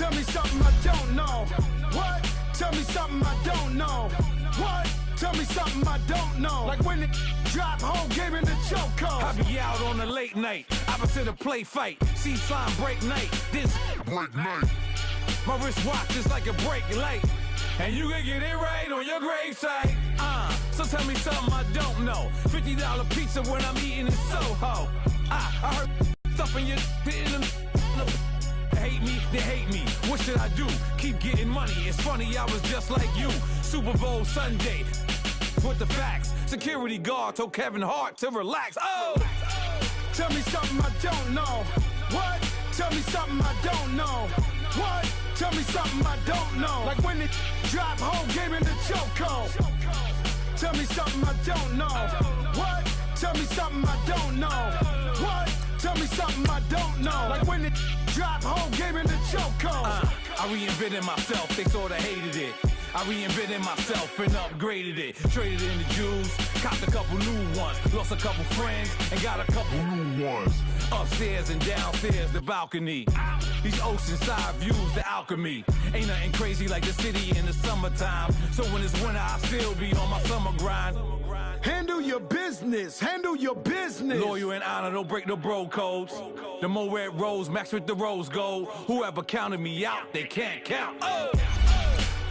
Tell me something I don't know. What? Tell me something I don't know. What? Tell me something I don't know. Like when it drop whole game in the chokehold. I be out on a late night, opposite a play fight. See sign break night, this break night. My wrist watch is like a brake light. And you can get it right on your gravesite. So tell me something I don't know. $50 pizza when I'm eating in Soho. I heard stuff in your in them. Hate me, they hate me. What should I do? Keep getting money. It's funny, I was just like you. Super Bowl Sunday. With the facts. Security guard told Kevin Hart to relax. Oh! Tell me something I don't know. What? Tell me something I don't know. What? Tell me something I don't know. Like when it drop whole game in the chokehold. Tell me something I don't know. What? Tell me something I don't know. What? Tell me something I don't know. Like when it drop whole game in the chokehold. I reinvented myself, they sorta hated it. I reinvented myself and upgraded it. Traded in the Jews, copped a couple new ones. Lost a couple friends and got a couple new ones. Upstairs and downstairs, the balcony. These oceanside views, the alchemy. Ain't nothing crazy like the city in the summertime. So when it's winter, I still be on my summer grind. Handle your business, handle your business. Loyal and honor, don't break no bro codes. The more red rose, max with the rose gold. Whoever counted me out, they can't count. Oh!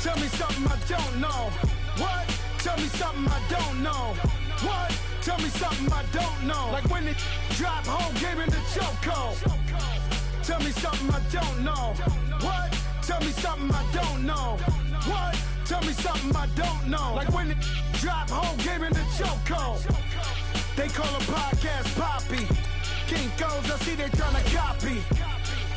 Tell me something I don't know. What? Tell me something I don't know. What? Tell me something I don't know. Like when it drop whole game in the chokehold. Tell me something I don't know. What? Tell me something I don't know. What? Tell me something I don't know. Like when it drop whole game in the chokehold. They call a podcast Poppy. Kinkos, I see they tryna copy.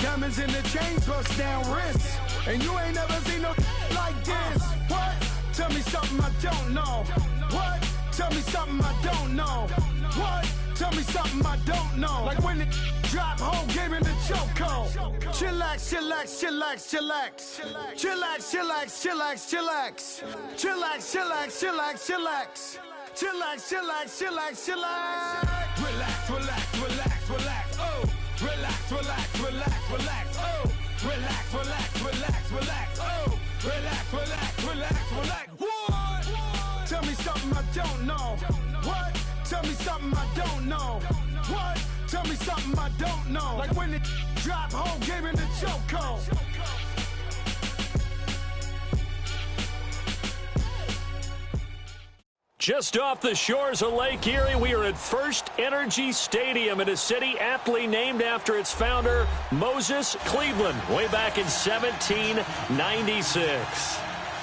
Diamonds in the chains, bust down wrists. And you ain't never seen no like this. What? Tell me something I don't know. What? Tell me something I don't know. What? Tell me something I don't know. Like when it drop whole game in the chokehold. Chillax, chillax, chillax, chillax. Chillax, chillax, chillax, chillax. Chillax, chillax, chillax, chillax. Chillax, chillax, chillax, chillax. Relax, relax, relax, relax. Oh! Relax, relax, relax, relax. Oh! Relax, relax, relax, relax. Oh! Relax, relax, relax, relax. What? Tell me something I don't know. What? Tell me something I don't know. What? Tell me something I don't know. Like when it drop whole game in the chokehold. Just off the shores of Lake Erie, we are at First Energy Stadium in a city aptly named after its founder, Moses Cleveland, way back in 1796.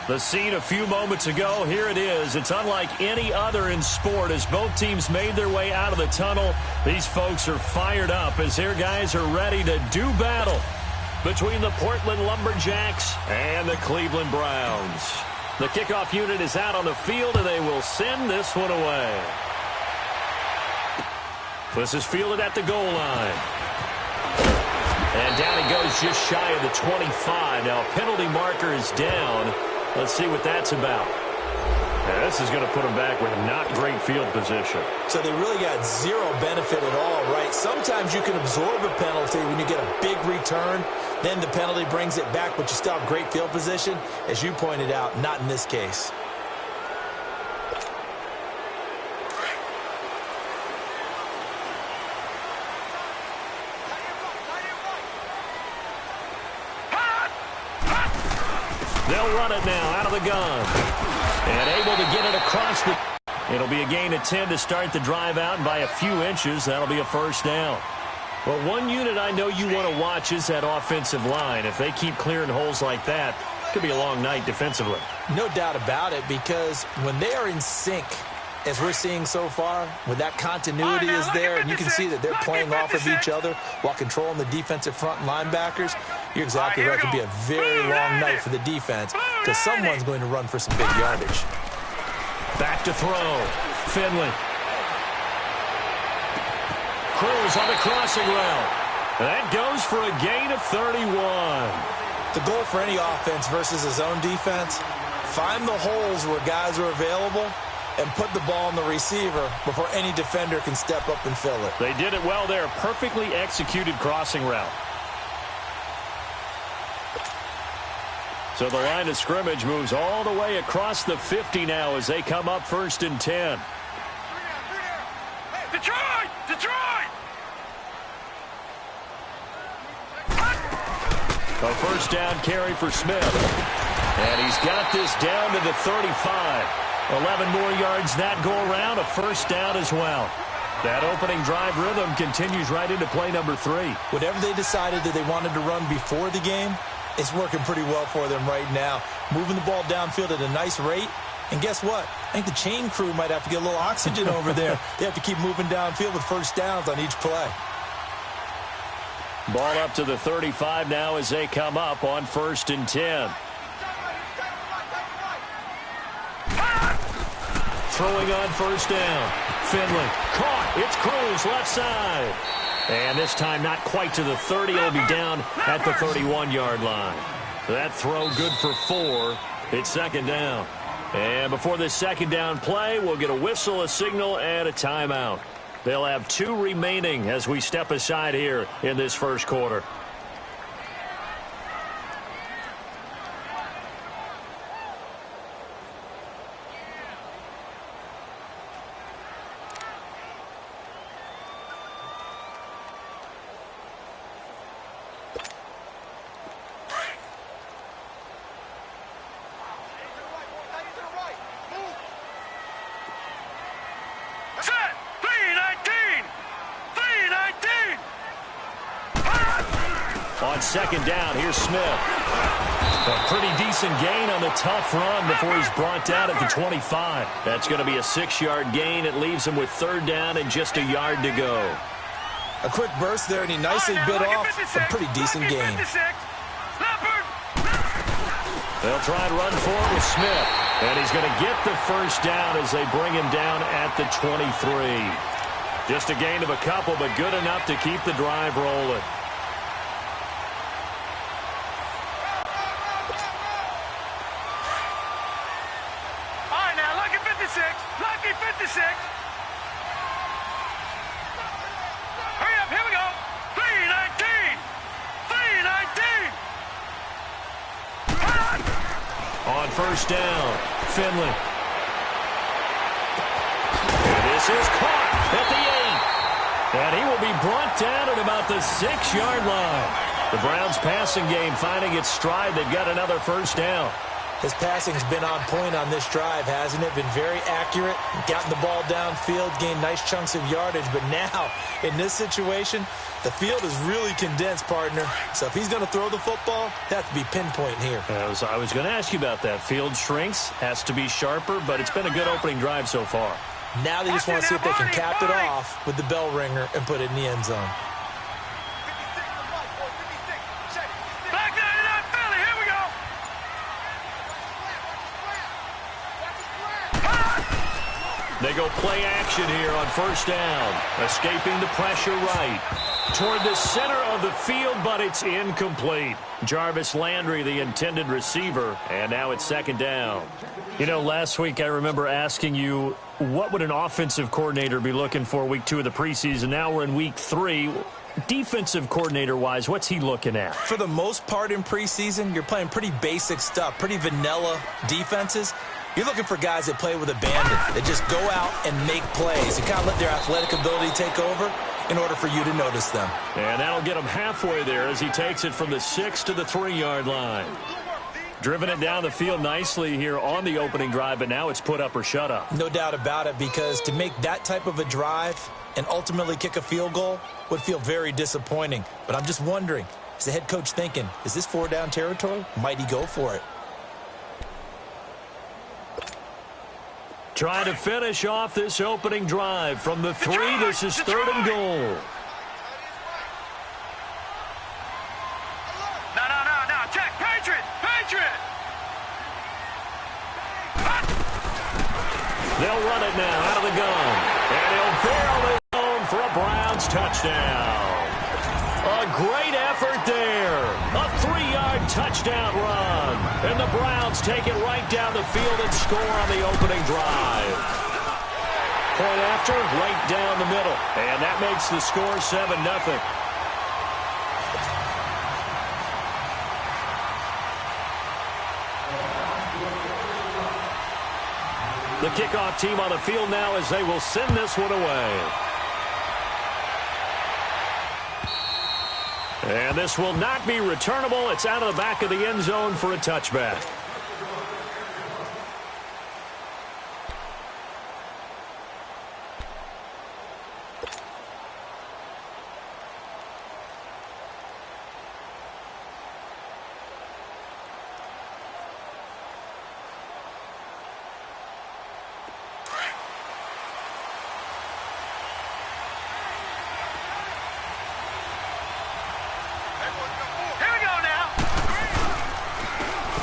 The scene a few moments ago, here it is. It's unlike any other in sport as both teams made their way out of the tunnel. These folks are fired up as their guys are ready to do battle between the Portland Lumberjacks and the Cleveland Browns. The kickoff unit is out on the field, and they will send this one away. This is fielded at the goal line. And down it goes just shy of the 25. Now, penalty marker is down. Let's see what that's about. And this is going to put them back with not great field position. So they really got zero benefit at all, right? Sometimes you can absorb a penalty when you get a big return. Then the penalty brings it back, but you still have great field position. As you pointed out, not in this case. They'll run it now out of the gun. And able to get it across the... It'll be a gain of 10 to start the drive out, and by a few inches, that'll be a first down. Well, one unit I know you want to watch is that offensive line. If they keep clearing holes like that, it could be a long night defensively. No doubt about it, because when they are in sync, as we're seeing so far, when that continuity is there, and you can see that they're playing off of each other while controlling the defensive front linebackers, you're exactly right. It could be a very long night for the defense because someone's going to run for some big yardage. Back to throw. Finley. Cruz on the crossing route. That goes for a gain of 31. The goal for any offense versus his own defense, find the holes where guys are available and put the ball on the receiver before any defender can step up and fill it. They did it well there. Perfectly executed crossing route. So the line of scrimmage moves all the way across the 50 now as they come up 1st and 10. Detroit! Detroit! A first down carry for Smith. And he's got this down to the 35. 11 more yards that go around, a first down as well. That opening drive rhythm continues right into play number 3. Whatever they decided that they wanted to run before the game, it's working pretty well for them right now. Moving the ball downfield at a nice rate. And guess what? I think the chain crew might have to get a little oxygen over there. They have to keep moving downfield with first downs on each play. Ball up to the 35 now as they come up on 1st and 10. Throwing on first down. Finley caught. It's Cruz left side. And this time not quite to the 30. It'll be down at the 31-yard line. That throw good for 4. It's 2nd down. And before this 2nd down play, we'll get a whistle, a signal, and a timeout. They'll have 2 remaining as we step aside here in this first quarter. On 2nd down, here's Smith. A pretty decent gain on the tough run before he's brought down at the 25. That's going to be a 6-yard gain. It leaves him with 3rd down and just a yard to go. A quick burst there, and he nicely bit off a pretty decent gain. They'll try and run forward with Smith. And he's going to get the first down as they bring him down at the 23. Just a gain of a couple, but good enough to keep the drive rolling. Lucky 56. Hurry up, here we go. 319. 319. On first down, Finley. And this is caught at the 8. And he will be brought down at about the 6-yard line. The Browns passing game finding its stride. They've got another first down. His passing's been on point on this drive, hasn't it? Been very accurate, gotten the ball downfield, gained nice chunks of yardage. But now, in this situation, the field is really condensed, partner. So if he's going to throw the football, that has to be pinpoint here. I was going to ask you about that. Field shrinks, has to be sharper, but it's been a good opening drive so far. Now they just want to see if they can cap it off with the bell ringer and put it in the end zone. They go play action here on first down. Escaping the pressure right. Toward the center of the field, but it's incomplete. Jarvis Landry, the intended receiver, and now it's 2nd down. You know, last week I remember asking you, what would an offensive coordinator be looking for week 2 of the preseason? Now we're in week 3. Defensive coordinator-wise, what's he looking at? For the most part in preseason, you're playing pretty basic stuff, pretty vanilla defenses. You're looking for guys that play with abandon, that just go out and make plays and kind of let their athletic ability take over in order for you to notice them. And that'll get him halfway there as he takes it from the 6 to the 3-yard line. Driven it down the field nicely here on the opening drive, but now it's put up or shut up. No doubt about it, because to make that type of a drive and ultimately kick a field goal would feel very disappointing. But I'm just wondering, is the head coach thinking, is this 4-down territory? Might he go for it? Trying to finish off this opening drive from the 3. This is 3rd and goal. No. Check. Patriot. They'll run it now out of the gun. And he'll barrel it home for a Browns touchdown. A great effort there. A 3-yard touchdown run. And the Browns take it right down the field and score on the opening drive. Point after, right down the middle. And that makes the score 7-0. The kickoff team on the field now as they will send this one away. And this will not be returnable. It's out of the back of the end zone for a touchback.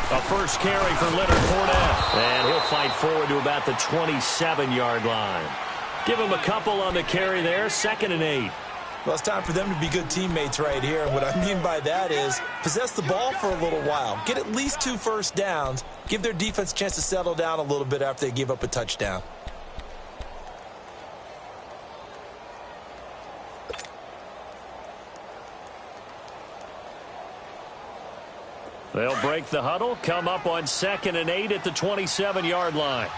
A first carry for Leonard Fournette. And he'll fight forward to about the 27-yard line. Give him a couple on the carry there. 2nd and 8. Well, it's time for them to be good teammates right here. And what I mean by that is possess the ball for a little while. Get at least 2 first downs. Give their defense a chance to settle down a little bit after they give up a touchdown. They'll break the huddle, come up on 2nd and 8 at the 27-yard line.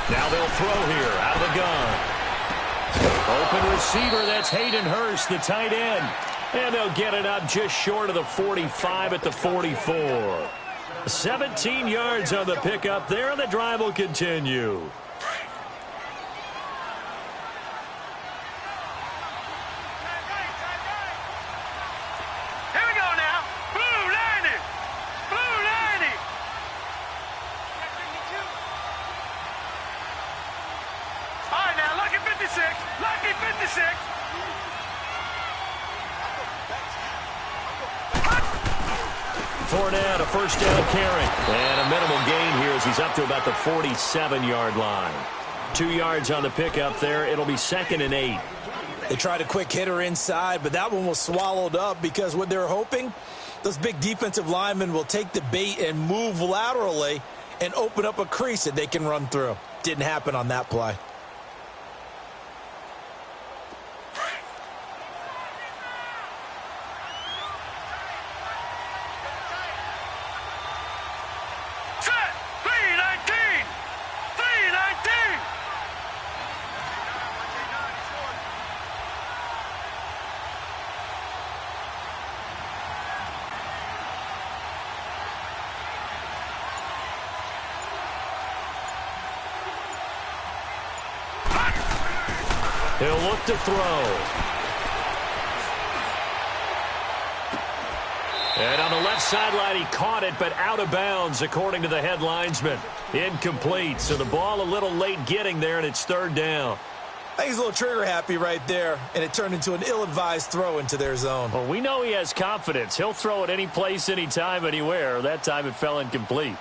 Now they'll throw here out of the gun. Open receiver, that's Hayden Hurst, the tight end. And they'll get it up just short of the 45 at the 44. 17 yards on the pickup there, and the drive will continue. Fournette, a first down carry. And a minimal gain here as he's up to about the 47-yard line. 2 yards on the pickup there. It'll be 2nd and 8. They tried a quick hitter inside, but that one was swallowed up because what they're hoping, those big defensive linemen will take the bait and move laterally and open up a crease that they can run through. Didn't happen on that play. He'll look to throw. And on the left sideline, he caught it, but out of bounds, according to the head linesman. Incomplete, so the ball a little late getting there, and it's 3rd down. I think he's a little trigger happy right there, and it turned into an ill-advised throw into their zone. Well, we know he has confidence. He'll throw it any place, anytime, anywhere. That time it fell incomplete.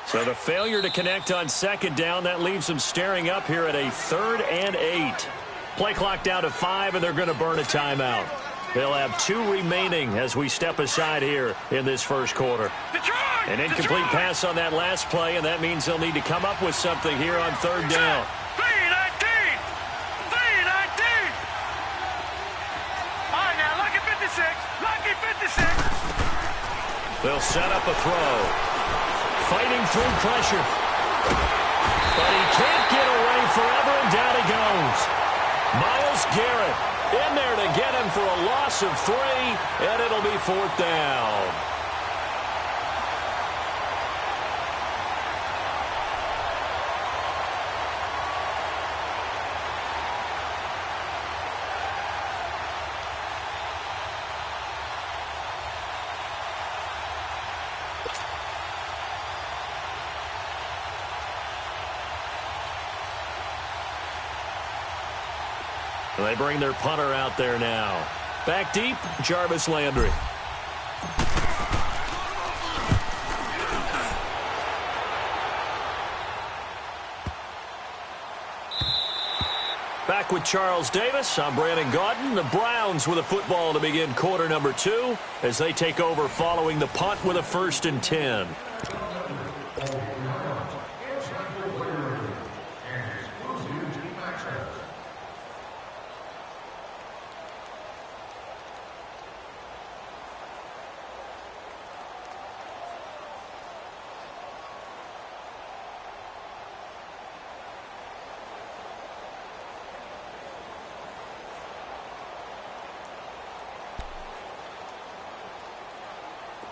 So the failure to connect on 2nd down, that leaves them staring up here at a 3rd and 8. Play clock down to 5, and they're going to burn a timeout. They'll have 2 remaining as we step aside here in this first quarter. An incomplete pass on that last play, and that means they'll need to come up with something here on 3rd down. They'll set up a throw. Fighting through pressure. But he can't get away forever, and down he goes. Myles Garrett in there to get him for a loss of 3, and it'll be 4th down. They bring their punter out there now. Back deep, Jarvis Landry. Back with Charles Davis. I'm Brandon Gaudin. The Browns with a football to begin quarter number 2 as they take over following the punt with a 1st and 10.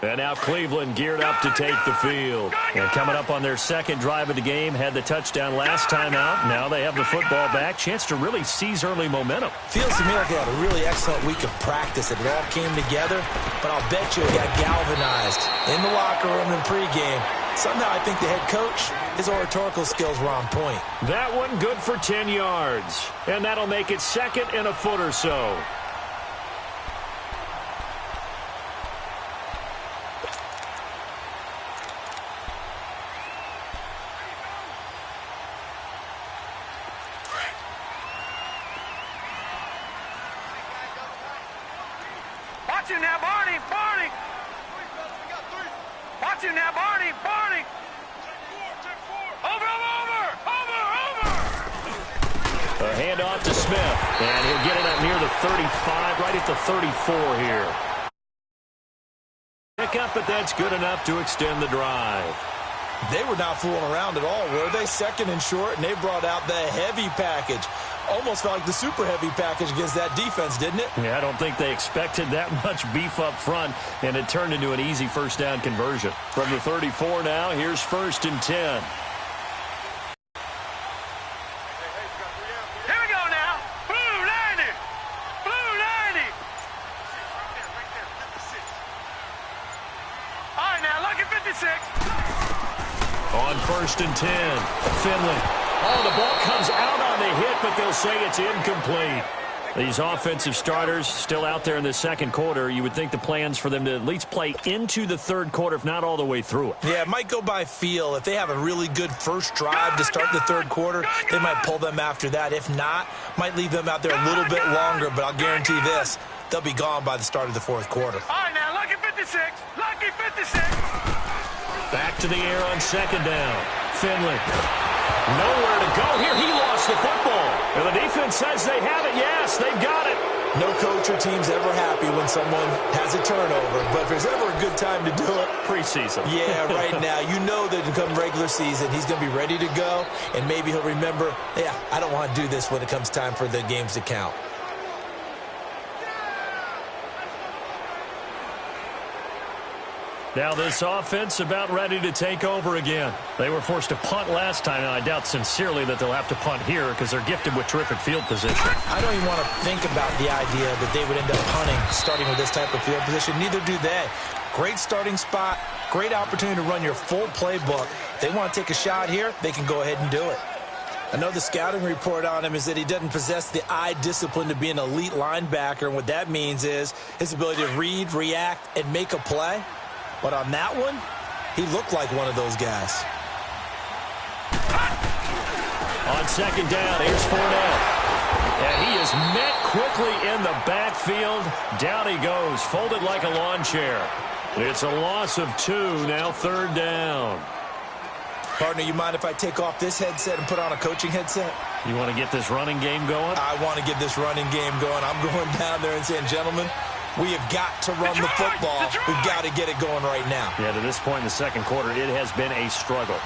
And now Cleveland geared up to take the field. And coming up on their second drive of the game, had the touchdown last time out. Now they have the football back. Chance to really seize early momentum. Feels to me like they had a really excellent week of practice. It all came together, but I'll bet you it got galvanized in the locker room in pregame. Somehow I think the head coach, his oratorical skills were on point. That one good for 10 yards. And that'll make it 2nd and a foot or so. Watch him now, Barney! Barney! Watch him now, Barney! Barney! Over! A handoff to Smith. And he'll get it up near the 35, right at the 34 here. Pick up, but that's good enough to extend the drive. They were not fooling around at all, were they? 2nd and short, and they brought out the heavy package. Almost felt like the super heavy package against that defense, didn't it? Yeah, I don't think they expected that much beef up front, and it turned into an easy 1st down conversion. From the 34 now, here's 1st and 10. Here we go now! Blue 90! Blue 90! All right, now, look at 56. On 1st and 10, Finley. Oh, the ball comes out on the hit, but they'll say it's incomplete. These offensive starters still out there in the second quarter. You would think the plans for them to at least play into the third quarter, if not all the way through it. Yeah, it might go by feel. If they have a really good first drive to start the third quarter, they might pull them after that. If not, might leave them out there a little bit longer, but I'll guarantee this, they'll be gone by the start of the fourth quarter. All right, now, lucky 56. Lucky 56. Back to the air on 2nd down. Finley. Nowhere to go here. He lost the football. And the defense says they have it. Yes, they've got it. No coach or team's ever happy when someone has a turnover. But if there's ever a good time to do it, preseason. Yeah, right now. You know that come regular season, he's going to be ready to go. And maybe he'll remember, yeah, I don't want to do this when it comes time for the games to count. Now this offense about ready to take over again. They were forced to punt last time, and I doubt sincerely that they'll have to punt here because they're gifted with terrific field position. I don't even want to think about the idea that they would end up punting starting with this type of field position. Neither do they. Great starting spot, great opportunity to run your full playbook. If they want to take a shot here, they can go ahead and do it. I know the scouting report on him is that he doesn't possess the eye discipline to be an elite linebacker, and what that means is his ability to read, react, and make a play. But on that one, he looked like one of those guys. On 2nd down, here's Fournette. And he is met quickly in the backfield. Down he goes, folded like a lawn chair. It's a loss of 2, now 3rd down. Partner, you mind if I take off this headset and put on a coaching headset? You want to get this running game going? I want to get this running game going. I'm going down there and saying, gentlemen, we have got to run the football. We've got to get it going right now. Yeah, to this point in the second quarter, it has been a struggle.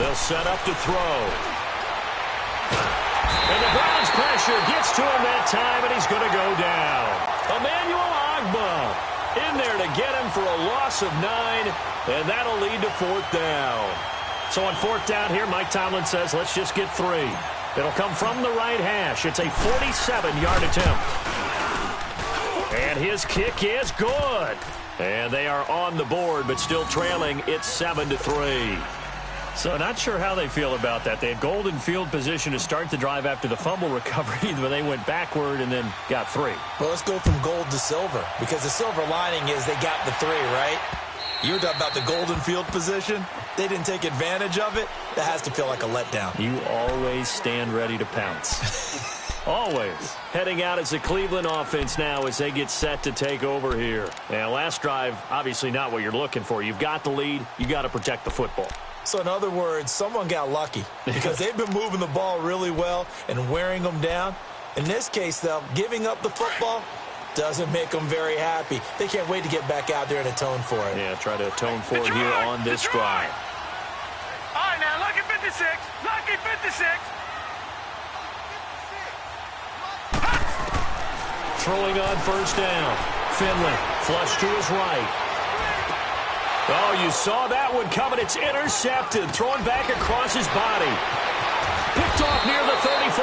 They'll set up to throw. And the Browns pressure gets to him that time, and he's going to go down. Emmanuel Ogbah in there to get him for a loss of 9, and that'll lead to 4th down. So on 4th down here, Mike Tomlin says, let's just get 3. It'll come from the right hash. It's a 47-yard attempt. And his kick is good. And they are on the board, but still trailing. It's 7-3. So not sure how they feel about that. They had golden field position to start the drive after the fumble recovery, but they went backward and then got 3. Well, let's go from gold to silver, because the silver lining is they got the 3, right? You were talking about the golden field position. They didn't take advantage of it. That has to feel like a letdown. You always stand ready to pounce. Always. Heading out as the Cleveland offense now as they get set to take over here. Now, last drive, obviously not what you're looking for. You've got the lead. You got to protect the football. So, in other words, someone got lucky because they've been moving the ball really well and wearing them down. In this case, though, giving up the football doesn't make them very happy. They can't wait to get back out there and atone for it. Yeah, try to atone for it here on this drive. All right, now, lucky 56. Lucky 56. Throwing on first down. Finley, flush to his right. Oh, you saw that one coming. It's intercepted. Thrown back across his body. Picked off near the 34.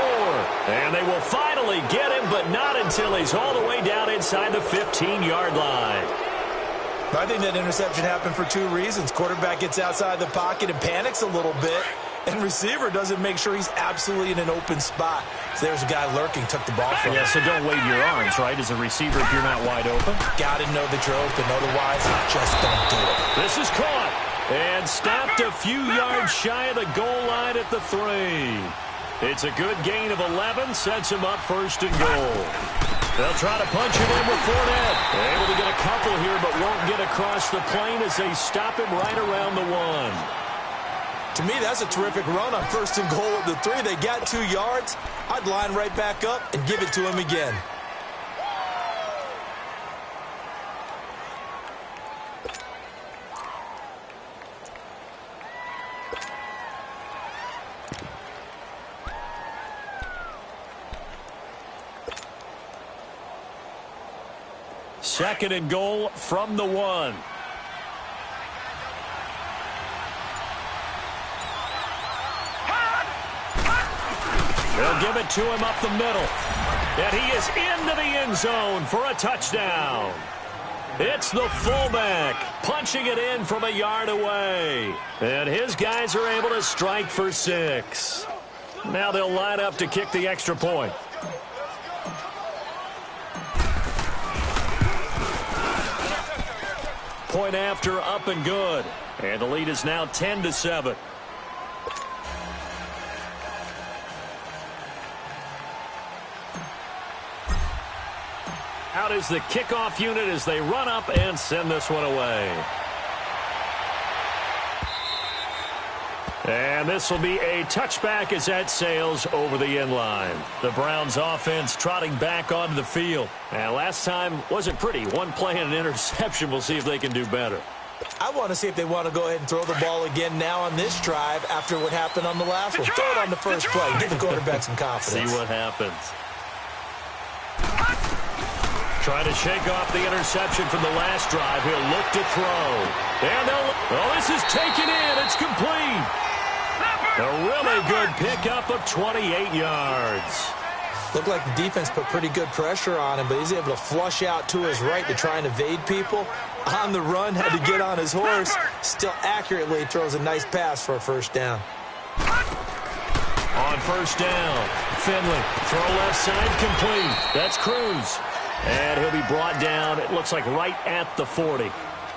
And they will finally get him, but not until he's all the way down inside the 15-yard line. I think that interception happened for 2 reasons. Quarterback gets outside the pocket and panics a little bit, and receiver doesn't make sure he's absolutely in an open spot. So there's a guy lurking, took the ball from him. Yeah, so don't wave your arms, right, as a receiver if you're not wide open. Got to know that you're open. Otherwise, just don't do it. This is caught and stopped a few yards shy of the goal line at the 3. It's a good gain of 11, sets him up first and goal. They'll try to punch it in with Fournette. They're able to get a couple here, but won't get across the plane as they stop him right around the 1. To me, that's a terrific run on first and goal at the 3. They got 2 yards. I'd line right back up and give it to him again. Second and goal from the 1. They'll give it to him up the middle. And he is into the end zone for a touchdown. It's the fullback punching it in from a yard away. And his guys are able to strike for 6. Now they'll line up to kick the extra point. Point after, up and good. And the lead is now 10-7. Out is the kickoff unit as they run up and send this one away. And this will be a touchback as that sails over the end line. The Browns offense trotting back onto the field. And last time wasn't pretty. One play and an interception. We'll see if they can do better. I want to see if they want to go ahead and throw the ball again now on this drive after what happened on the last one. Throw it on the first play. Give the quarterback some confidence. See what happens. Trying to shake off the interception from the last drive. He'll look to throw. And this is taken in. It's complete. A really good pickup of 28 yards. Looked like the defense put pretty good pressure on him, but he's able to flush out to his right to try and evade people. On the run, had to get on his horse. Still accurately throws a nice pass for a first down. On first down, Finley, throw left side complete. That's Cruz. And he'll be brought down, it looks like right at the 40.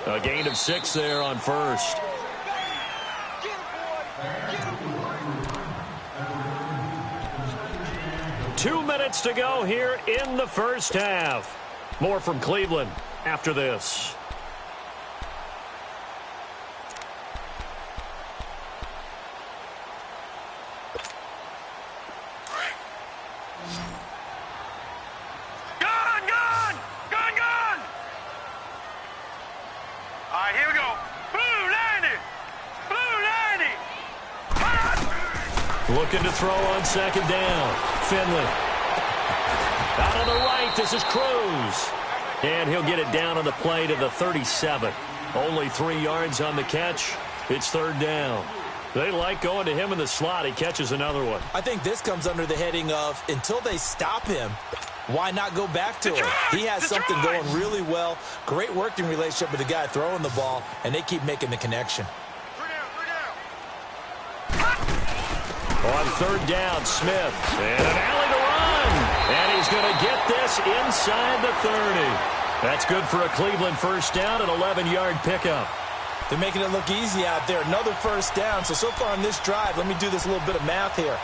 A gain of 6 there on first. Two minutes to go here in the first half. More from Cleveland after this. Looking to throw on second down. Finley. Out on the right, this is Cruz. And he'll get it down on the play to the 37. Only 3 yards on the catch. It's third down. They like going to him in the slot. He catches another one. I think this comes under the heading of, until they stop him, why not go back to him? He has something going really well. Great working relationship with the guy throwing the ball, and they keep making the connection. On third down, Smith. And an alley to run. And he's going to get this inside the 30. That's good for a Cleveland first down, an 11-yard pickup. They're making it look easy out there. Another first down. So far on this drive, let me do this little bit of math here.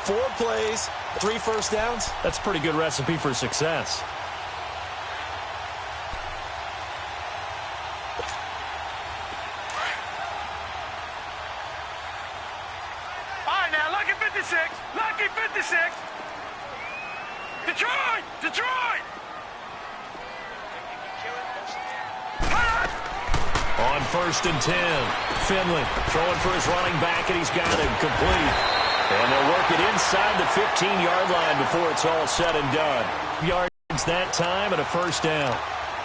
4 plays, 3 first downs. That's a pretty good recipe for success. All right, now, lucky 56. Lucky 56. Detroit! Detroit! On first and 10, Finley throwing for his running back, and he's got him complete. And they'll work it inside the 15-yard line before it's all said and done. Yards that time and a first down.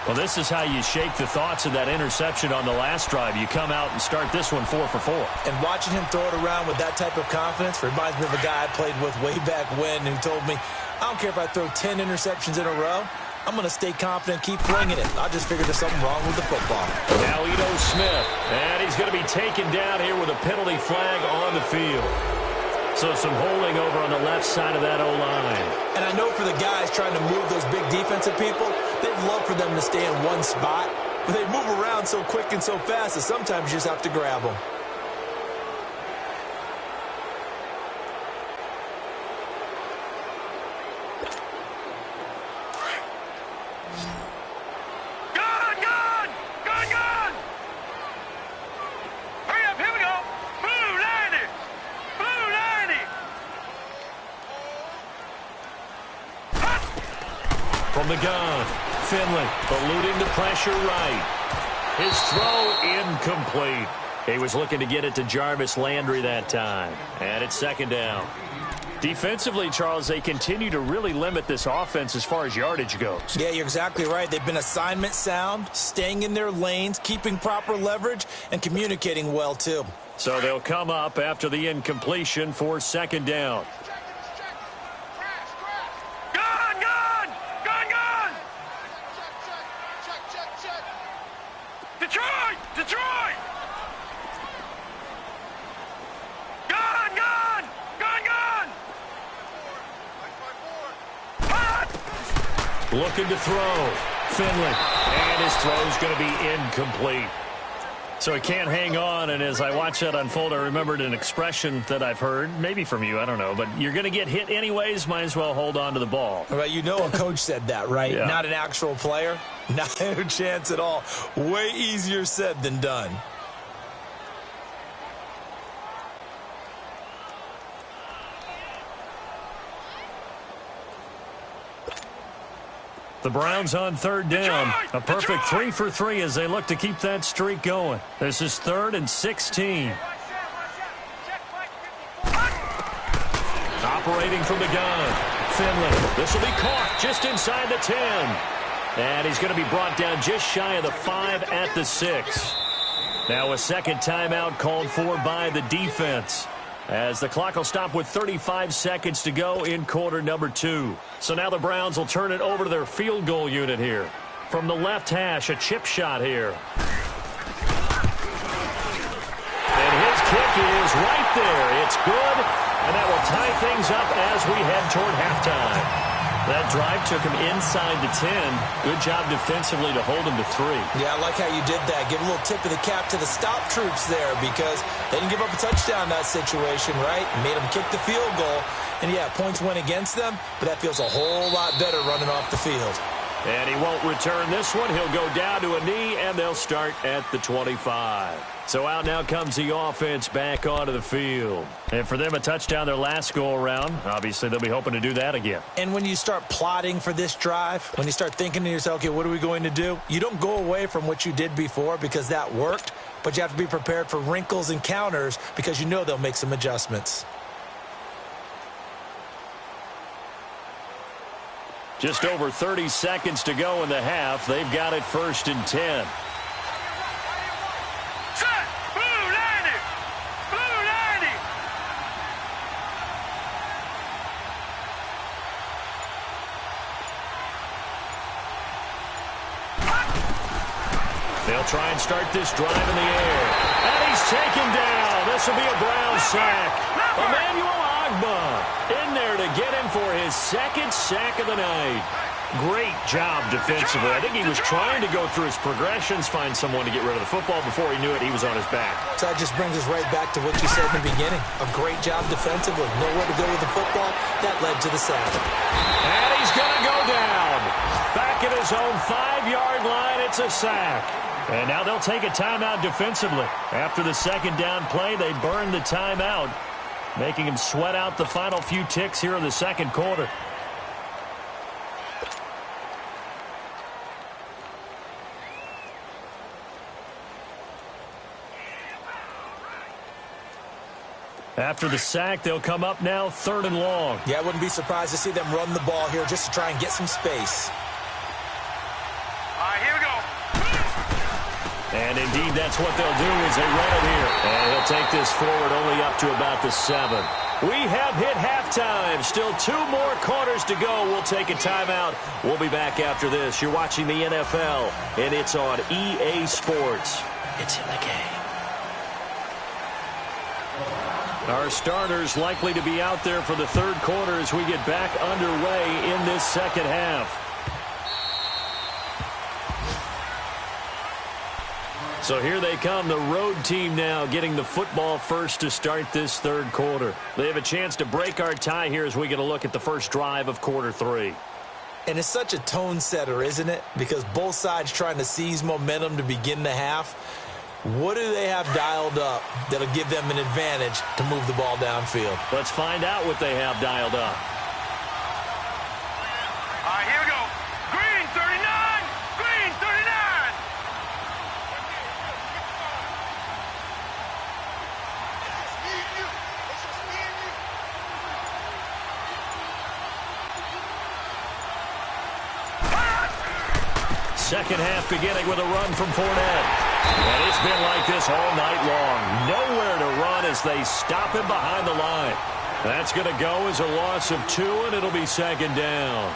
Well, this is how you shake the thoughts of that interception on the last drive. You come out and start this one 4 for 4. And watching him throw it around with that type of confidence reminds me of a guy I played with way back when who told me, I don't care if I throw 10 interceptions in a row. I'm going to stay confident, keep flinging it. I just figured there's something wrong with the football. Now Ito Smith, and he's going to be taken down here with a penalty flag on the field. So some holding over on the left side of that O-line. And I know for the guys trying to move those big defensive people, they'd love for them to stay in one spot. But they move around so quick and so fast that sometimes you just have to grab them. From the gun, Finley eluding the pressure right. His throw incomplete. He was looking to get it to Jarvis Landry that time. And it's second down. Defensively, Charles, they continue to really limit this offense as far as yardage goes. Yeah, you're exactly right. They've been assignment sound, staying in their lanes, keeping proper leverage, and communicating well, too. So they'll come up after the incompletion for second down. Detroit! Detroit! Gun! Gun! Gun! Gun! Looking to throw. Finley. And his throw's going to be incomplete. So he can't hang on, and as I watch that unfold, I remembered an expression that I've heard, maybe from you, I don't know, but you're going to get hit anyways, might as well hold on to the ball. Well, you know a coach said that, right? Yeah. Not an actual player. Not a chance at all. Way easier said than done. The Browns on third down. A perfect 3 for 3 as they look to keep that streak going. This is 3rd and 16. Operating from the gun. Finley. This will be caught just inside the 10. And he's going to be brought down just shy of the 5 at the 6. Now a second timeout called for by the defense, as the clock will stop with 35 seconds to go in quarter number 2. So now the Browns will turn it over to their field goal unit here. From the left hash, a chip shot here. And his kick is right there. It's good, and that will tie things up as we head toward halftime. That drive took him inside the 10. Good job defensively to hold him to 3. Yeah, I like how you did that. Give a little tip of the cap to the stop troops there, because they didn't give up a touchdown in that situation, right? Made them kick the field goal. And, yeah, points went against them, but that feels a whole lot better running off the field. And he won't return this one. He'll go down to a knee, and they'll start at the 25. So out now comes the offense back onto the field. And for them, a touchdown their last go-around. Obviously, they'll be hoping to do that again. And when you start plotting for this drive, when you start thinking to yourself, okay, what are we going to do? You don't go away from what you did before because that worked, but you have to be prepared for wrinkles and counters because you know they'll make some adjustments. Just over 30 seconds to go in the half. They've got it 1st and 10. Set! Blue 90! Blue 90! They'll try and start this drive in the air. And he's taken down. This will be a Brown sack. Emmanuel in there to get him for his second sack of the night. Great job defensively. I think he was trying to go through his progressions, find someone to get rid of the football. Before he knew it, he was on his back. So that just brings us right back to what you said in the beginning. A great job defensively. Nowhere to go with the football. That led to the sack. And he's going to go down. Back at his own 5-yard line, it's a sack. And now they'll take a timeout defensively. After the second down play, they burn the timeout, making him sweat out the final few ticks here in the second quarter. After the sack, they'll come up now 3rd and long. Yeah, I wouldn't be surprised to see them run the ball here just to try and get some space. All right, here we go. And indeed, that's what they'll do as they run it here. And he'll take this forward only up to about the 7. We have hit halftime. Still 2 more quarters to go. We'll take a timeout. We'll be back after this. You're watching the NFL, and it's on EA Sports. It's in the game. Our starters likely to be out there for the 3rd quarter as we get back underway in this second half. So here they come, the road team now getting the football first to start this 3rd quarter. They have a chance to break our tie here as we get a look at the first drive of quarter 3. And it's such a tone setter, isn't it? Because both sides trying to seize momentum to begin the half. What do they have dialed up that'll give them an advantage to move the ball downfield? Let's find out what they have dialed up. All right, here we go. Green 39. Green 39. Second half beginning with a run from Fournette. And it's been like this all night long. Nowhere to run as they stop him behind the line. That's going to go as a loss of 2, and it'll be 2nd down.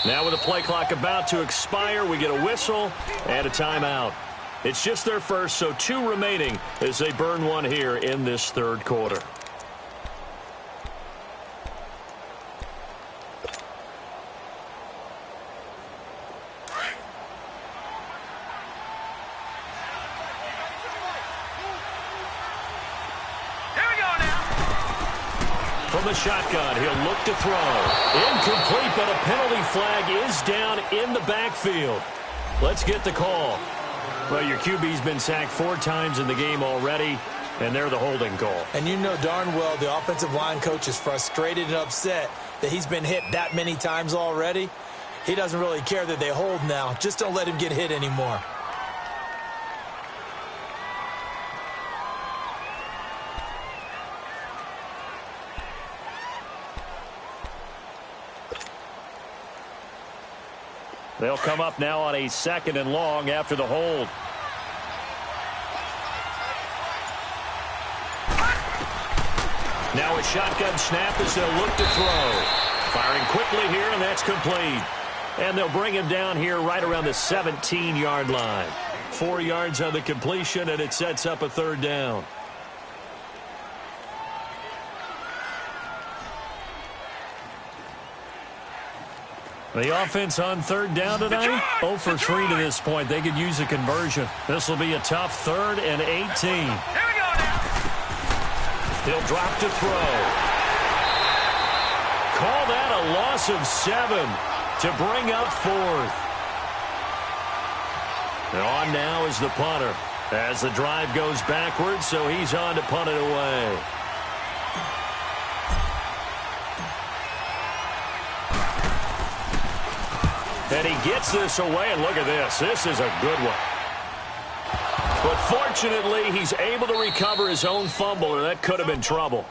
Now with the play clock about to expire, we get a whistle and a timeout. It's just their first, so 2 remaining as they burn one here in this 3rd quarter. From the shotgun, he'll look to throw. Incomplete, but a penalty flag is down in the backfield. Let's get the call. Well, your QB's been sacked 4 times in the game already, and they're the holding call. And you know darn well the offensive line coach is frustrated and upset that he's been hit that many times already. He doesn't really care that they hold now. Just don't let him get hit anymore. They'll come up now on a 2nd and long after the hold. Now a shotgun snap as they'll look to throw. Firing quickly here, and that's complete. And they'll bring him down here right around the 17-yard line. 4 yards on the completion, and it sets up a 3rd down. The offense on 3rd down tonight, 0 for 3 to this point. They could use a conversion. This will be a tough 3rd and 18. Here we go now. He'll drop to throw. Call that a loss of 7 to bring up 4th. And on now is the punter as the drive goes backwards, so he's on to punt it away. And he gets this away, and look at this. This is a good one. But fortunately, he's able to recover his own fumble, or that could have been trouble.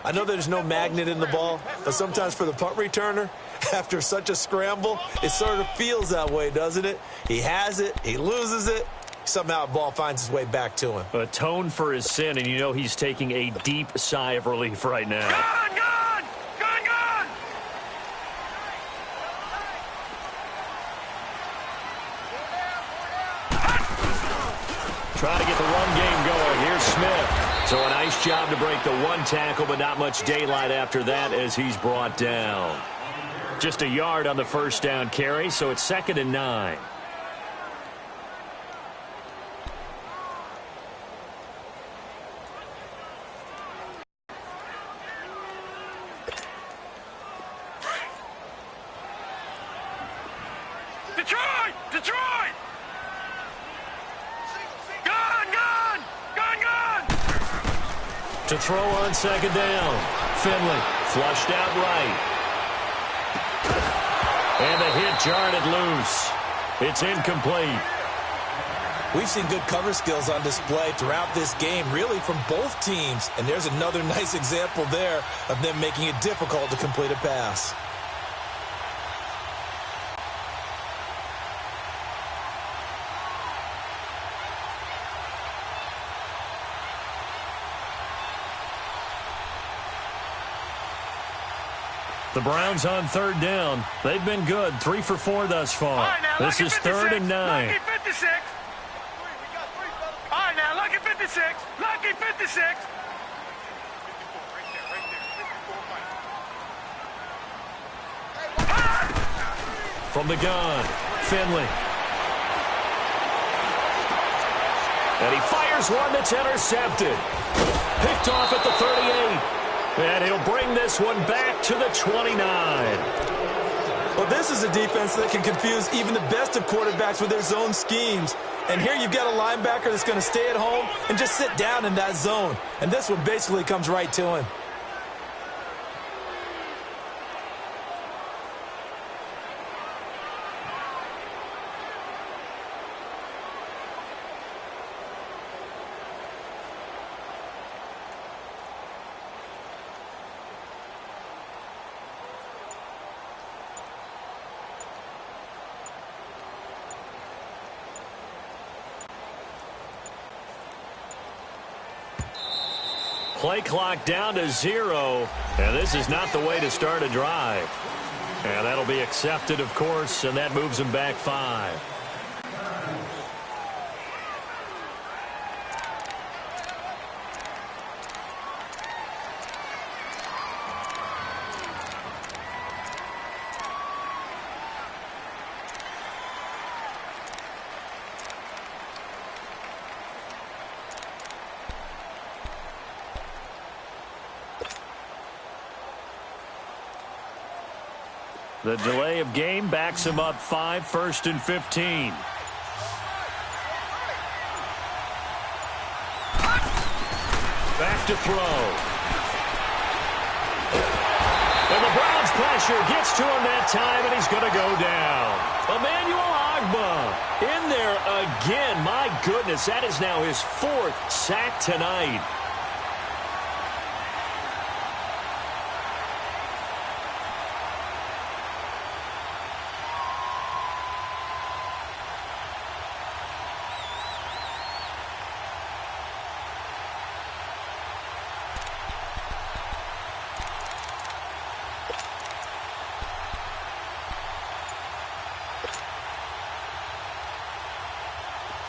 I know there's no magnet in the ball, but sometimes for the punt returner, after such a scramble, it sort of feels that way, doesn't it? He has it, he loses it, somehow the ball finds its way back to him. Atone for his sin, and you know he's taking a deep sigh of relief right now. Gone, gone! Gone, gone! Trying to get the run game going. Here's Smith. So a nice job to break the one tackle, but not much daylight after that as he's brought down. Just a yard on the first down carry, so it's 2nd and 9. Detroit! Detroit! Gone, gone! Gone, gone! To throw on 2nd down. Finley flushed out right. And the hit jarred it loose. It's incomplete. We've seen good cover skills on display throughout this game, really from both teams. And there's another nice example there of them making it difficult to complete a pass. The Browns on 3rd down. They've been good. 3 for 4 thus far. Right, now, this is 3rd and 9. Lucky 56. All right, now, lucky 56. Lucky 56. From the gun, Finley. And he fires one that's intercepted. Picked off at the 38. And he'll bring this one back to the 29. Well, this is a defense that can confuse even the best of quarterbacks with their zone schemes. And here you've got a linebacker that's going to stay at home and just sit down in that zone. And this one basically comes right to him. Play clock down to 0, and this is not the way to start a drive. And that'll be accepted, of course, and that moves him back 5. The delay of game backs him up 5, 1st and 15. Back to throw. And the Browns pressure gets to him that time, and he's going to go down. Emmanuel Ogbah in there again. My goodness, that is now his 4th sack tonight.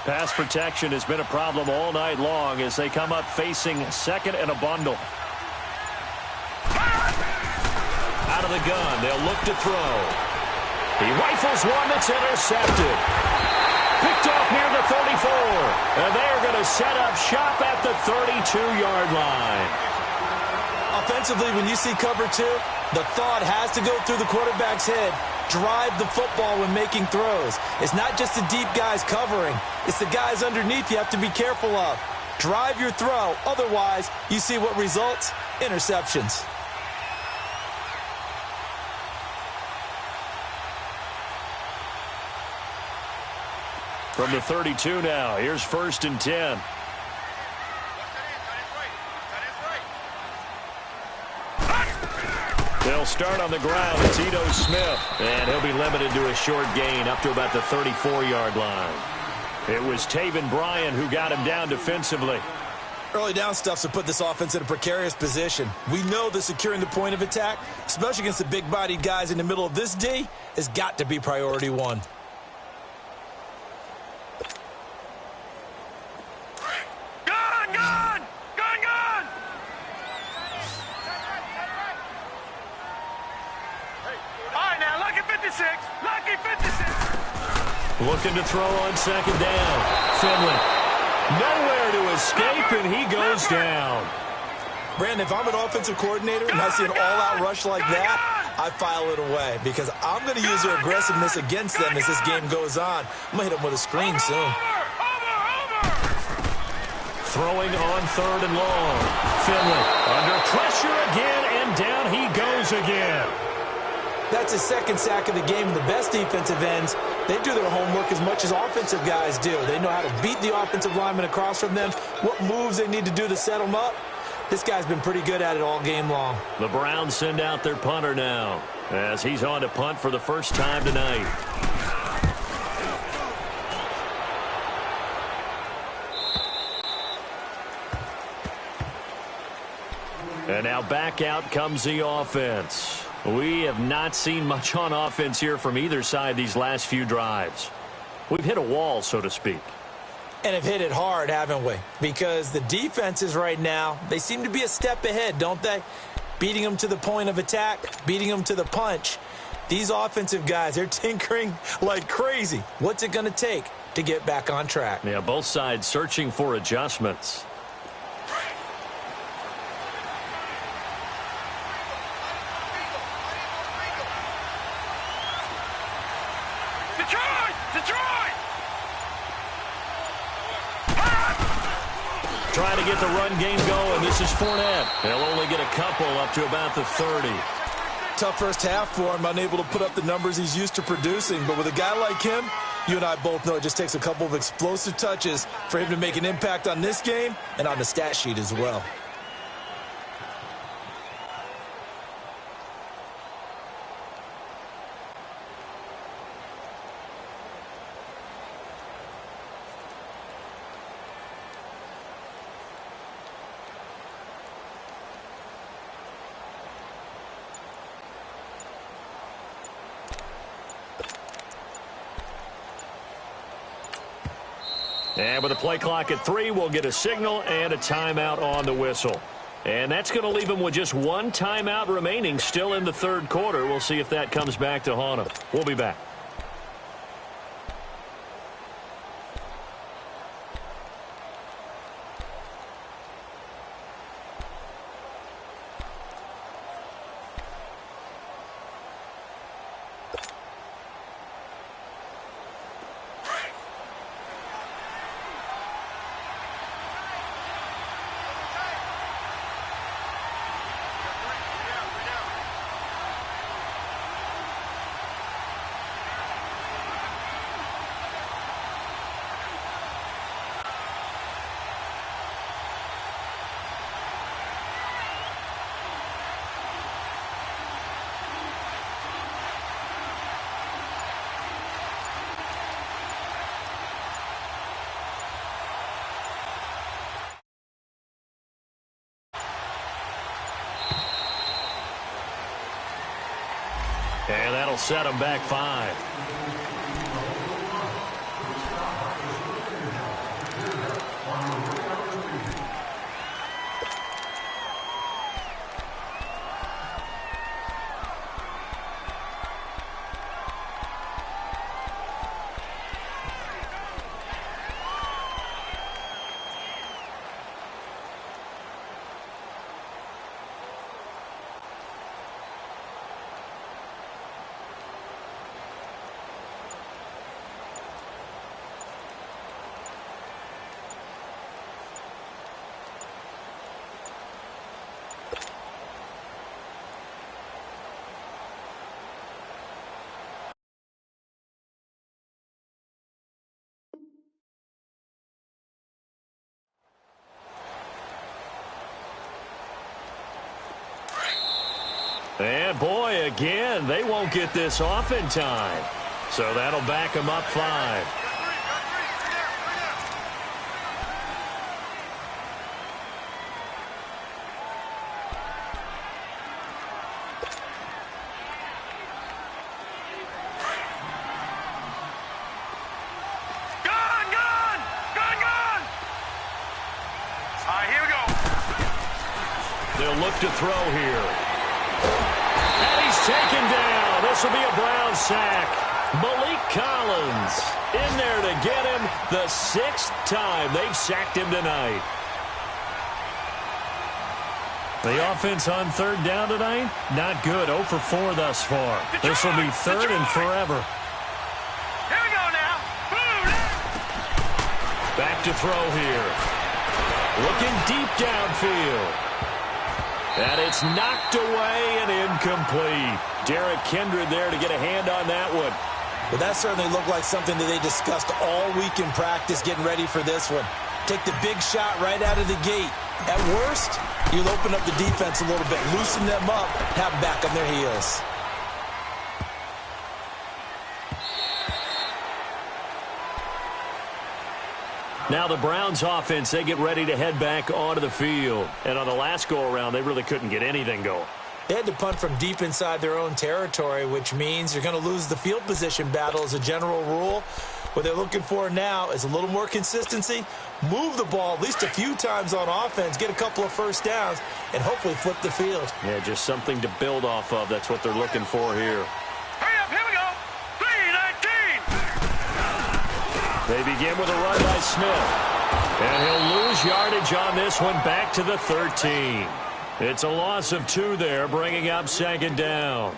Pass protection has been a problem all night long as they come up facing 2nd and a bundle. Out of the gun, they'll look to throw. He rifles one that's intercepted. Picked off near the 34. And they're going to set up shop at the 32-yard line. Offensively, when you see cover 2, the thought has to go through the quarterback's head. Drive the football when making throws. It's not just the deep guys covering. It's the guys underneath you have to be careful of. Drive your throw. Otherwise, you see what results? Interceptions. From the 32 now, here's 1st and 10. He'll start on the ground. It's Ito Smith. And he'll be limited to a short gain up to about the 34-yard line. It was Taven Bryan who got him down defensively. Early down stuffs to put this offense in a precarious position. We know that securing the point of attack, especially against the big-bodied guys in the middle of this D, has got to be priority one. Looking to throw on second down. Finley. Nowhere to escape, and he goes down. Brandon, if I'm an offensive coordinator and I see an all-out rush like that, I file it away because I'm going to use their aggressiveness against them as this game goes on. I'm going to hit them with a screen soon. Throwing on third and long. Finley under pressure again, and down he goes again. That's his second sack of the game. And the best defensive ends, they do their homework as much as offensive guys do. They know how to beat the offensive lineman across from them, what moves they need to do to set them up. This guy's been pretty good at it all game long. The Browns send out their punter now as he's on to punt for the first time tonight. And now back out comes the offense. We have not seen much on offense here from either side these last few drives. We've hit a wall, so to speak. And have hit it hard, haven't we? Because the defenses right now, they seem to be a step ahead, don't they? Beating them to the point of attack, beating them to the punch. These offensive guys, they're tinkering like crazy. What's it going to take to get back on track? Yeah, both sides searching for adjustments. Trying to get the run game going. This is Fournette. They'll only get a couple up to about the 30. Tough first half for him, unable to put up the numbers he's used to producing. But with a guy like him, you and I both know it just takes a couple of explosive touches for him to make an impact on this game and on the stat sheet as well. And with a play clock at 3, we'll get a signal and a timeout on the whistle. And that's going to leave them with just one timeout remaining still in the third quarter. We'll see if that comes back to haunt them. We'll be back. And that'll set them back 5. And boy, again, they won't get this off in time. So that'll back them up 5. They'll look to throw here. And he's taken down. This will be a Brown sack. Malik Collins in there to get him the 6th time they've sacked him tonight. The offense on 3rd down tonight, not good. 0 for 4 thus far. This will be 3rd and forever. Here we go now. Back to throw here. Looking deep downfield. And it's knocked away and incomplete. Derek Kindred there to get a hand on that one. Well, that certainly looked like something that they discussed all week in practice getting ready for this one. Take the big shot right out of the gate. At worst, you'll open up the defense a little bit, loosen them up, have them back on their heels. Now the Browns offense, they get ready to head back onto the field. And on the last go-around, they really couldn't get anything going. They had to punt from deep inside their own territory, which means you're going to lose the field position battle as a general rule. What they're looking for now is a little more consistency, move the ball at least a few times on offense, get a couple of first downs, and hopefully flip the field. Yeah, just something to build off of. That's what they're looking for here. Hurry up, here we go. 3-19. They begin with a run by Smith. And he'll lose yardage on this one back to the 13. It's a loss of 2 there, bringing up 2nd down.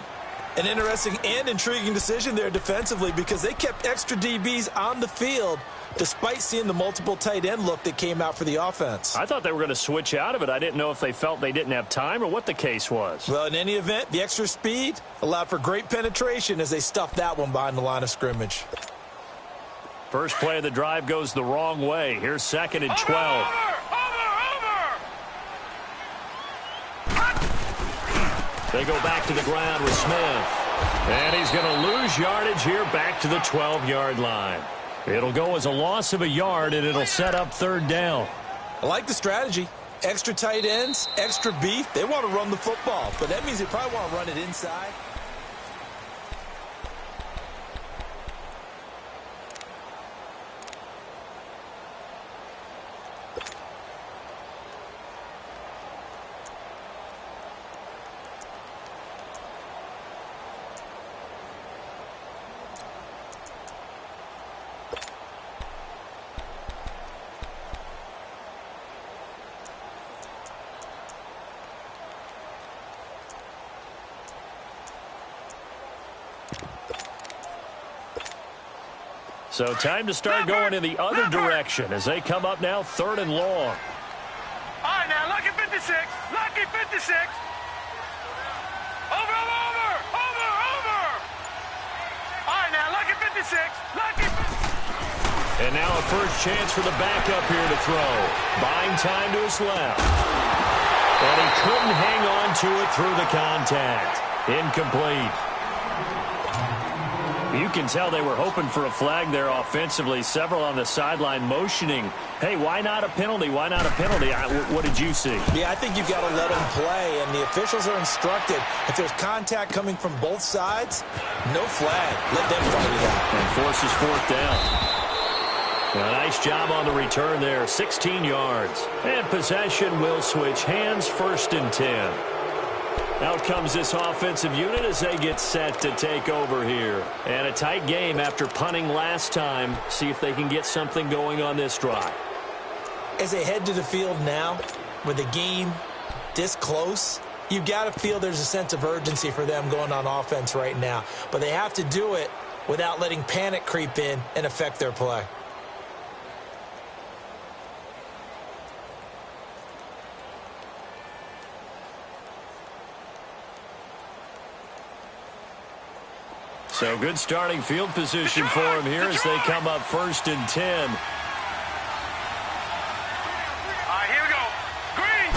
An interesting and intriguing decision there defensively because they kept extra DBs on the field despite seeing the multiple tight end look that came out for the offense. I thought they were going to switch out of it. I didn't know if they felt they didn't have time or what the case was. Well, in any event, the extra speed allowed for great penetration as they stuffed that one behind the line of scrimmage. First play of the drive goes the wrong way. Here's 2nd and 12. They go back to the ground with Smith. And he's going to lose yardage here back to the 12-yard line. It'll go as a loss of a yard, and it'll set up 3rd down. I like the strategy. Extra tight ends, extra beef. They want to run the football, but that means they probably want to run it inside. So time to start going in the other direction as they come up now 3rd and long. All right, now, lucky 56. Lucky 56. Over. All right, now, lucky 56. Lucky 56. And now a first chance for the backup here to throw. Buying time to his left. And he couldn't hang on to it through the contact. Incomplete. You can tell they were hoping for a flag there offensively. Several on the sideline motioning, hey, why not a penalty? Why not a penalty? What did you see? Yeah, I think you've got to let them play, and the officials are instructed. If there's contact coming from both sides, no flag. Let them fight it out. And forces 4th down. A nice job on the return there, 16 yards. And possession will switch hands, 1st and 10. Out comes this offensive unit as they get set to take over here. And a tight game after punting last time. See if they can get something going on this drive. As they head to the field now, with the game this close, you've got to feel there's a sense of urgency for them going on offense right now. But they have to do it without letting panic creep in and affect their play. So good starting field position for him here as they come up 1st and 10. All right, here we go. Green.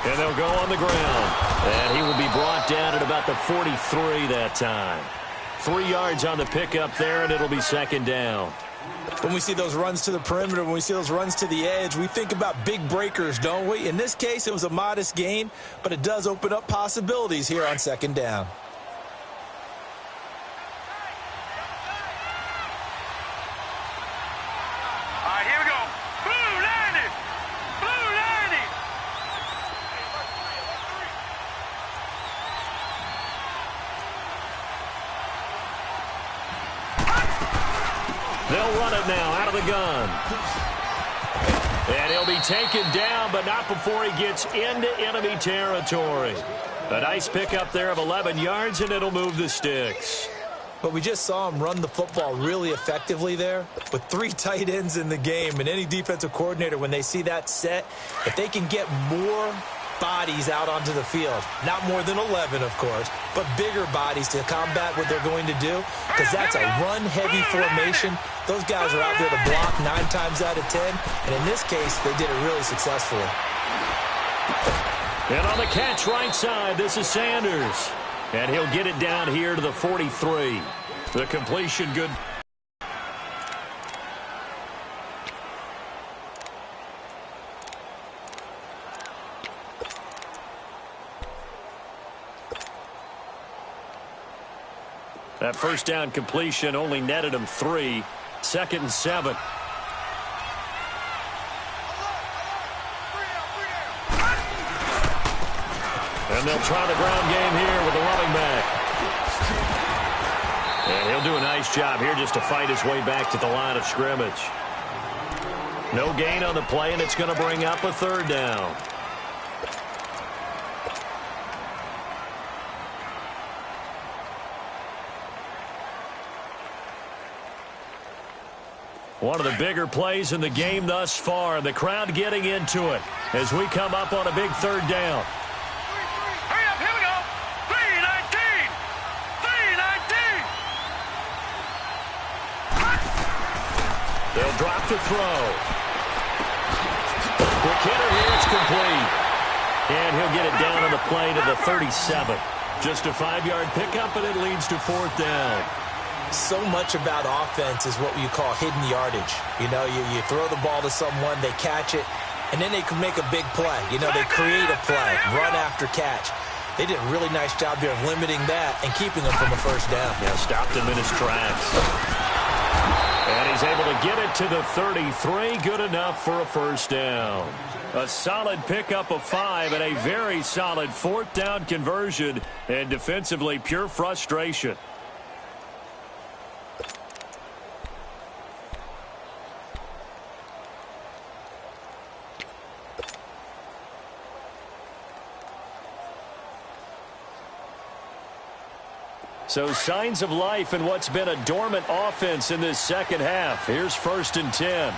And they'll go on the ground. And he will be brought down at about the 43 that time. 3 yards on the pickup there, and it'll be second down. When we see those runs to the perimeter, when we see those runs to the edge, we think about big breakers, don't we? In this case, it was a modest gain, but it does open up possibilities here on second down. All right, here we go. Blue 90. Blue 90. They'll run it now out of the gun. And he'll be taken down, but not before he gets into enemy territory. A nice pickup there of 11 yards, and it'll move the sticks. But we just saw him run the football really effectively there with 3 tight ends in the game. And any defensive coordinator, when they see that set, if they can get more bodies out onto the field, not more than 11, of course, but bigger bodies to combat what they're going to do, because that's a run-heavy formation. Those guys are out there to block 9 times out of 10, and in this case, they did it really successfully. And on the catch right side, this is Sanders. And he'll get it down here to the 43. The completion good. That first down completion only netted him 3. 2nd and 7. And they'll try the ground game here with the running back. And he'll do a nice job here just to fight his way back to the line of scrimmage. No gain on the play, and it's going to bring up a 3rd down. One of the bigger plays in the game thus far. The crowd getting into it as we come up on a big 3rd down. Hurry up, here we go. 319. 319. They'll drop the throw. Quick hitter here, it's complete. And he'll get it down on the play to the 37. Just a 5-yard pickup, and it leads to 4th down. So much about offense is what you call hidden yardage. You know, you throw the ball to someone, they catch it, and then they can make a big play. You know, they create a play, run after catch. They did a really nice job here of limiting that and keeping them from a 1st down. Yeah, stopped him in his tracks. And he's able to get it to the 33. Good enough for a 1st down. A solid pickup of 5 and a very solid 4th down conversion. And defensively, pure frustration. So signs of life in what's been a dormant offense in this 2nd half. Here's 1st and 10.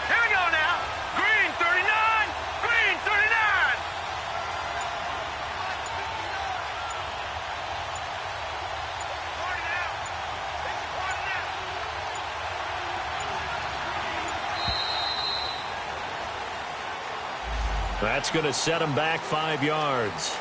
Here we go now. Green 39. Green 39. That's going to set him back 5 yards.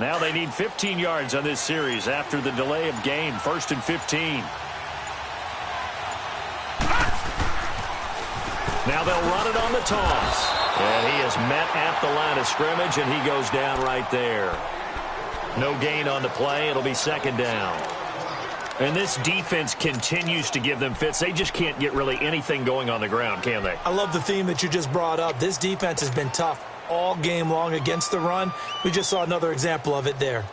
Now they need 15 yards on this series after the delay of game. 1st and 15. Now they'll run it on the toss. And he is met at the line of scrimmage, and he goes down right there. No gain on the play. It'll be 2nd down. And this defense continues to give them fits. They just can't get really anything going on the ground, can they? I love the theme that you just brought up. This defense has been tough all game long against the run. We just saw another example of it there.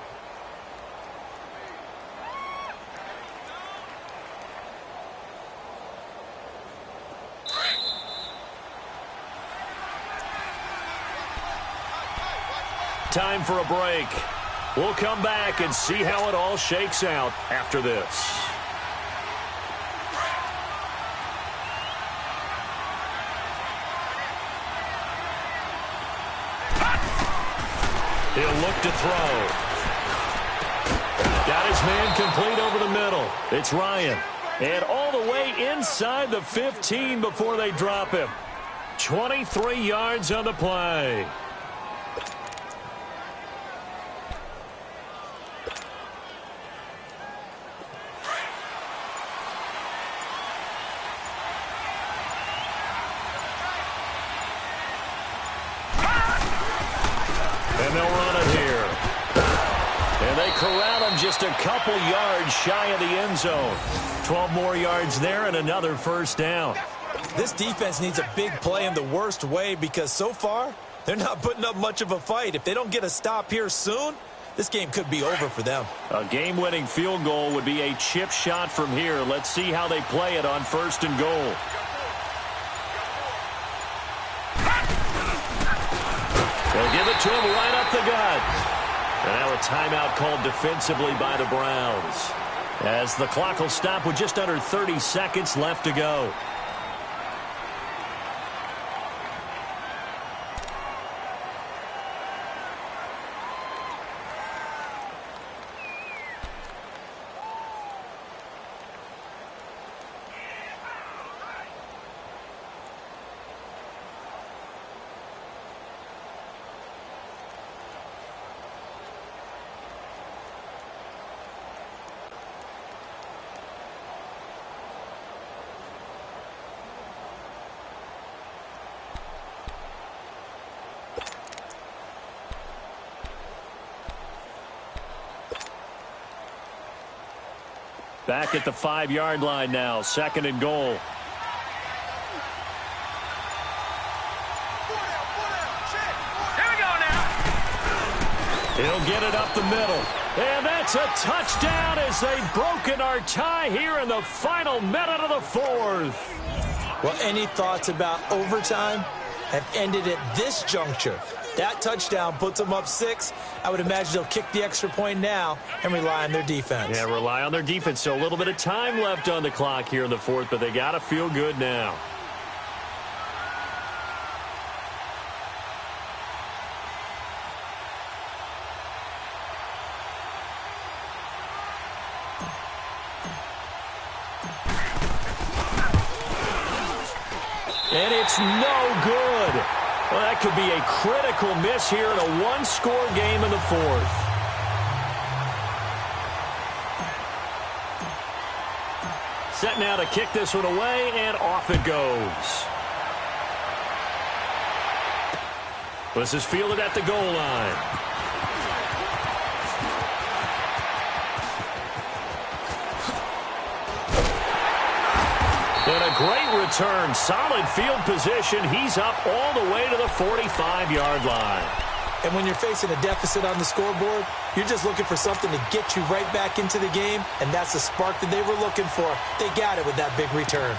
Time for a break. We'll come back and see how it all shakes out after this. He'll look to throw. Got his man complete over the middle. It's Ryan. And all the way inside the 15 before they drop him. 23 yards on the play. And they'll run it here. And they corral him just a couple yards shy of the end zone. 12 more yards there and another 1st down. This defense needs a big play in the worst way because so far, they're not putting up much of a fight. If they don't get a stop here soon, this game could be over for them. A game-winning field goal would be a chip shot from here. Let's see how they play it on 1st and goal. They'll give it to him right up the gut. And now a timeout called defensively by the Browns, as the clock will stop with just under 30 seconds left to go. Back at the 5-yard line now, 2nd and goal. Here we go now. He'll get it up the middle. And that's a touchdown as they've broken our tie here in the final minute of the 4th. Well, any thoughts about overtime have ended at this juncture. That touchdown puts them up 6. I would imagine they'll kick the extra point now and rely on their defense. Yeah, rely on their defense. So a little bit of time left on the clock here in the 4th, but they got to feel good now. And it's no good. Well, that could be a critical miss here in a one-score game in the 4th. Set now to kick this one away, and off it goes. This is fielded at the goal line. And a great return. Solid field position. He's up all the way to the 45-yard line. And when you're facing a deficit on the scoreboard, you're just looking for something to get you right back into the game, and that's the spark that they were looking for. They got it with that big return.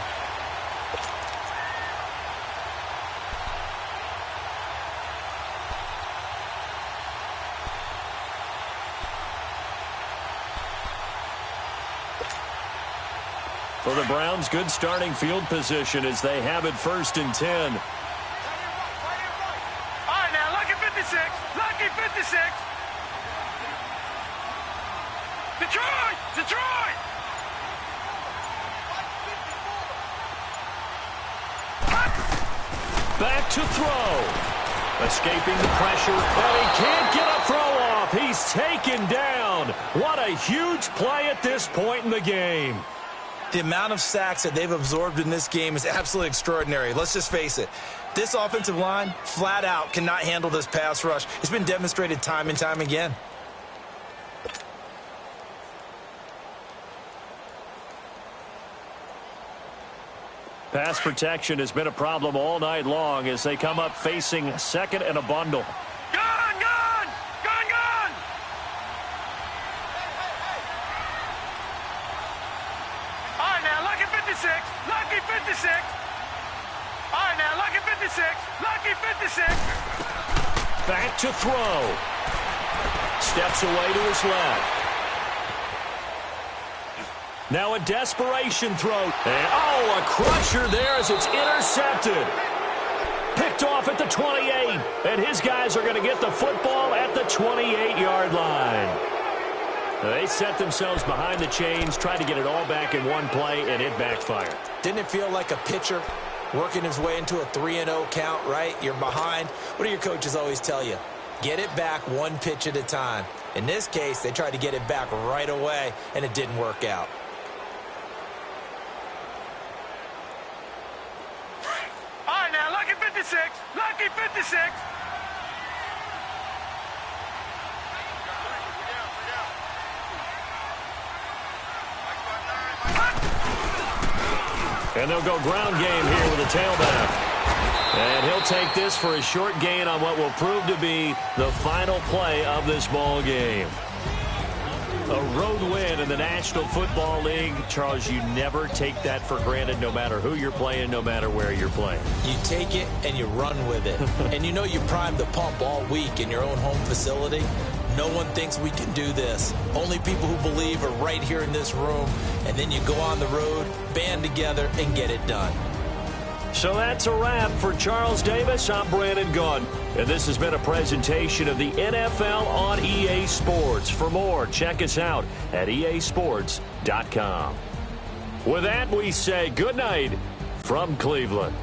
For the Browns, good starting field position as they have it 1st and 10. All right, now, lucky 56. Lucky 56. Detroit! Detroit! Back to throw. Escaping the pressure, and he can't get a throw off. off. He's taken down. What a huge play at this point in the game. The amount of sacks that they've absorbed in this game is absolutely extraordinary. Let's just face it. This offensive line, flat out, cannot handle this pass rush. It's been demonstrated time and time again. Pass protection has been a problem all night long as they come up facing second and a bundle. Gun, gun! Gun, gun! All right, now, lucky 56. Lucky 56. All right, now, lucky 56. Lucky 56. Back to throw. Steps away to his left. Now a desperation throw. And, a crusher there as it's intercepted. Picked off at the 28. And his guys are going to get the football at the 28-yard line. They set themselves behind the chains, tried to get it all back in one play, and it backfired. Didn't it feel like a pitcher working his way into a 3-0 count, right? You're behind. What do your coaches always tell you? Get it back one pitch at a time. In this case, they tried to get it back right away, and it didn't work out. All right, now, lucky 56. Lucky 56. And they'll go ground game here with a tailback. And he'll take this for a short gain on what will prove to be the final play of this ball game. A road win in the National Football League. Charles, you never take that for granted no matter who you're playing, no matter where you're playing. You take it and you run with it. And you know you primed the pump all week in your own home facility. No one thinks we can do this. Only people who believe are right here in this room. And then you go on the road, band together, and get it done. So that's a wrap for Charles Davis. I'm Brandon Gunn. And this has been a presentation of the NFL on EA Sports. For more, check us out at easports.com. With that, we say good night from Cleveland.